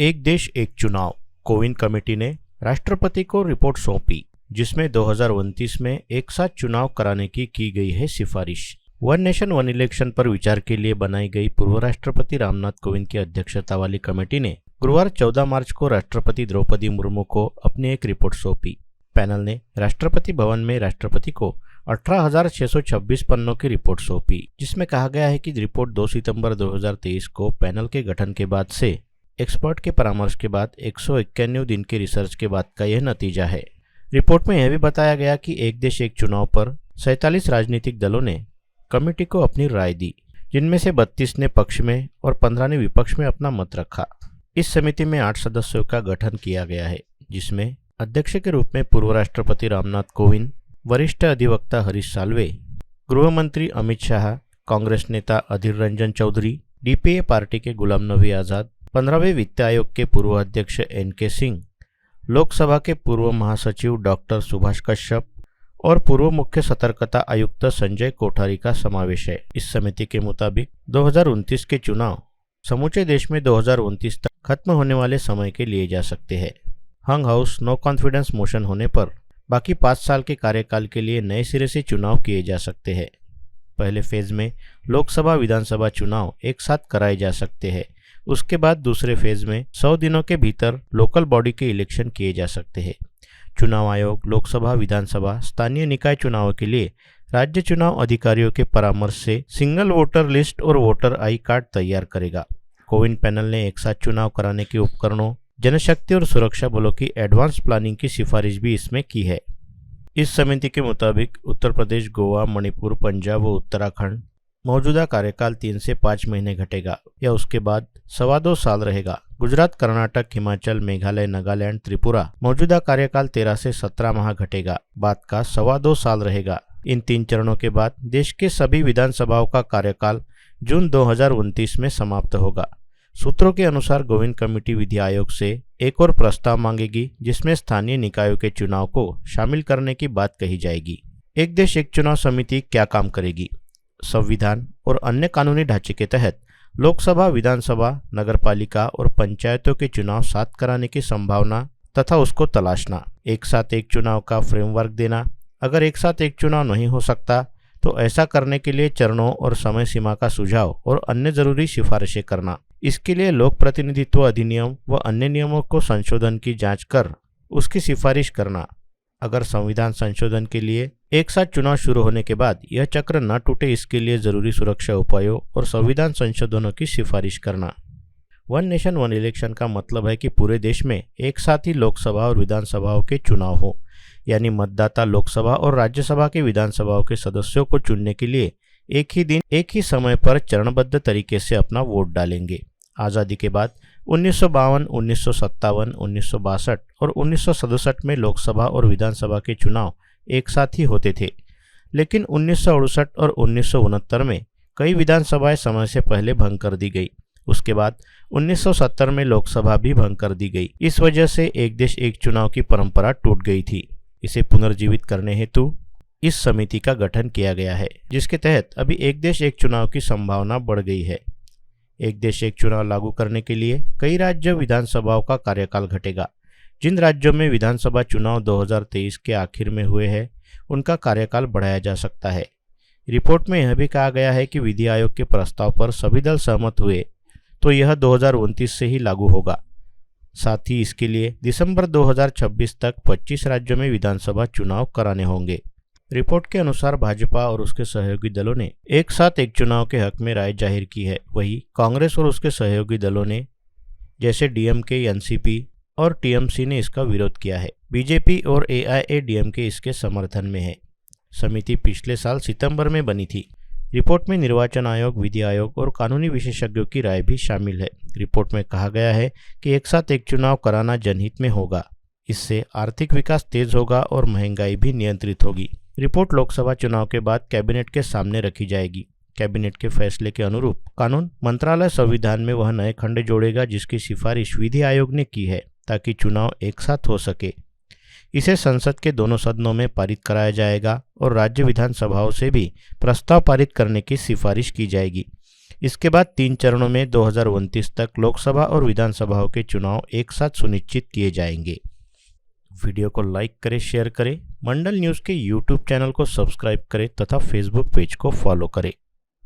एक देश एक चुनाव कोविन कमेटी ने राष्ट्रपति को रिपोर्ट सौंपी, जिसमें 2029 में एक साथ चुनाव कराने की गई है सिफारिश। वन नेशन वन इलेक्शन पर विचार के लिए बनाई गई पूर्व राष्ट्रपति रामनाथ कोविंद की अध्यक्षता वाली कमेटी ने गुरुवार 14 मार्च को राष्ट्रपति द्रौपदी मुर्मू को अपनी एक रिपोर्ट सौंपी। पैनल ने राष्ट्रपति भवन में राष्ट्रपति को 18,626 पन्नों की रिपोर्ट सौंपी, जिसमें कहा गया है कि रिपोर्ट 2 सितंबर 2023 को पैनल के गठन के बाद से एक्सपर्ट के परामर्श के बाद 191 दिन के रिसर्च के बाद का यह नतीजा है। रिपोर्ट में यह भी बताया गया कि एक देश एक चुनाव पर 47 राजनीतिक दलों ने कमेटी को अपनी राय दी, जिनमें से 32 ने पक्ष में और 15 ने विपक्ष में अपना मत रखा। इस समिति में 8 सदस्यों का गठन किया गया है, जिसमें अध्यक्ष के रूप में पूर्व राष्ट्रपति रामनाथ कोविंद, वरिष्ठ अधिवक्ता हरीश साल्वे, गृह मंत्री अमित शाह, कांग्रेस नेता अधीर रंजन चौधरी, डीपीए पार्टी के गुलाम नबी आज़ाद, 15वें वित्त आयोग के पूर्व अध्यक्ष एनके सिंह, लोकसभा के पूर्व महासचिव डॉक्टर सुभाष कश्यप और पूर्व मुख्य सतर्कता आयुक्त संजय कोठारी का समावेश है। इस समिति के मुताबिक 2029 के चुनाव समूचे देश में 2029 तक खत्म होने वाले समय के लिए जा सकते हैं। हंग हाउस नो कॉन्फिडेंस मोशन होने पर बाकी 5 साल के कार्यकाल के लिए नए सिरे से चुनाव किए जा सकते हैं। पहले फेज में लोकसभा विधानसभा चुनाव एक साथ कराए जा सकते हैं। उसके बाद दूसरे फेज में 100 दिनों के भीतर लोकल बॉडी के इलेक्शन किए जा सकते हैं। चुनाव आयोग लोकसभा, विधानसभा, स्थानीय निकाय चुनावों के लिए राज्य चुनाव अधिकारियों के परामर्श से सिंगल वोटर लिस्ट और वोटर आई कार्ड तैयार करेगा। कोविन पैनल ने एक साथ चुनाव कराने के उपकरणों, जनशक्ति और सुरक्षा बलों की एडवांस प्लानिंग की सिफारिश भी इसमें की है। इस समिति के मुताबिक उत्तर प्रदेश, गोवा, मणिपुर, पंजाब व उत्तराखंड मौजूदा कार्यकाल 3 से 5 महीने घटेगा या उसके बाद 2.25 साल रहेगा। गुजरात, कर्नाटक, हिमाचल, मेघालय, नागालैंड, त्रिपुरा मौजूदा कार्यकाल 13 से 17 माह घटेगा, बाद का 2.25 साल रहेगा। इन 3 चरणों के बाद देश के सभी विधानसभाओं का कार्यकाल जून 2029 में समाप्त होगा। सूत्रों के अनुसार गोविंद कमेटी विधि आयोग से एक और प्रस्ताव मांगेगी, जिसमें स्थानीय निकायों के चुनाव को शामिल करने की बात कही जाएगी। एक देश एक चुनाव समिति क्या काम करेगी? संविधान और अन्य कानूनी ढांचे के तहत लोकसभा, विधानसभा, नगरपालिका और पंचायतों के चुनाव साथ कराने की संभावना तथा उसको तलाशना, एक साथ एक चुनाव का फ्रेमवर्क देना, अगर एक साथ एक चुनाव नहीं हो सकता तो ऐसा करने के लिए चरणों और समय सीमा का सुझाव और अन्य जरूरी सिफारिशें करना। इसके लिए लोक प्रतिनिधित्व अधिनियम व अन्य नियमों को संशोधन की जांच कर उसकी सिफारिश करना। अगर संविधान संशोधन के लिए एक साथ चुनाव शुरू होने के बाद यह चक्र न टूटे, इसके लिए जरूरी सुरक्षा उपायों और संविधान संशोधनों की सिफारिश करना। वन नेशन वन इलेक्शन का मतलब है कि पूरे देश में एक साथ ही लोकसभा और विधानसभाओं के चुनाव हो, यानी मतदाता लोकसभा और राज्यसभा के विधानसभाओं के सदस्यों को चुनने के लिए एक ही दिन, एक ही समय पर चरणबद्ध तरीके से अपना वोट डालेंगे। आज़ादी के बाद 1952, 1957, 1962 और 1967 में लोकसभा और विधानसभा के चुनाव एक साथ ही होते थे, लेकिन 1968 और 1969 में कई विधानसभाएं समय से पहले भंग कर दी गई। उसके बाद 1970 में लोकसभा भी भंग कर दी गई। इस वजह से एक देश एक चुनाव की परंपरा टूट गई थी। इसे पुनर्जीवित करने हेतु इस समिति का गठन किया गया है, जिसके तहत अभी एक देश एक चुनाव की संभावना बढ़ गई है। एक देश एक चुनाव लागू करने के लिए कई राज्य विधानसभाओं का कार्यकाल घटेगा। जिन राज्यों में विधानसभा चुनाव 2023 के आखिर में हुए हैं, उनका कार्यकाल बढ़ाया जा सकता है। रिपोर्ट में यह भी कहा गया है कि विधि आयोग के प्रस्ताव पर सभी दल सहमत हुए तो यह 2029 से ही लागू होगा। साथ ही इसके लिए दिसंबर 2026 तक 25 राज्यों में विधानसभा चुनाव कराने होंगे। रिपोर्ट के अनुसार भाजपा और उसके सहयोगी दलों ने एक साथ एक चुनाव के हक में राय जाहिर की है। वहीं कांग्रेस और उसके सहयोगी दलों ने जैसे डीएमके, एनसीपी और टीएमसी ने इसका विरोध किया है। बीजेपी और एआईएडीएमके इसके समर्थन में है। समिति पिछले साल सितंबर में बनी थी। रिपोर्ट में निर्वाचन आयोग, विधि आयोग और कानूनी विशेषज्ञों की राय भी शामिल है। रिपोर्ट में कहा गया है कि एक साथ एक चुनाव कराना जनहित में होगा। इससे आर्थिक विकास तेज होगा और महंगाई भी नियंत्रित होगी। रिपोर्ट लोकसभा चुनाव के बाद कैबिनेट के सामने रखी जाएगी। कैबिनेट के फैसले के अनुरूप कानून मंत्रालय संविधान में वह नए खंड जोड़ेगा जिसकी सिफारिश विधि आयोग ने की है, ताकि चुनाव एक साथ हो सके। इसे संसद के दोनों सदनों में पारित कराया जाएगा और राज्य विधानसभाओं से भी प्रस्ताव पारित करने की सिफारिश की जाएगी। इसके बाद 3 चरणों में 2029 तक लोकसभा और विधानसभाओं के चुनाव एक साथ सुनिश्चित किए जाएंगे। वीडियो को लाइक करें, शेयर करें, मंडल न्यूज़ के यूट्यूब चैनल को सब्सक्राइब करें तथा फेसबुक पेज को फॉलो करें।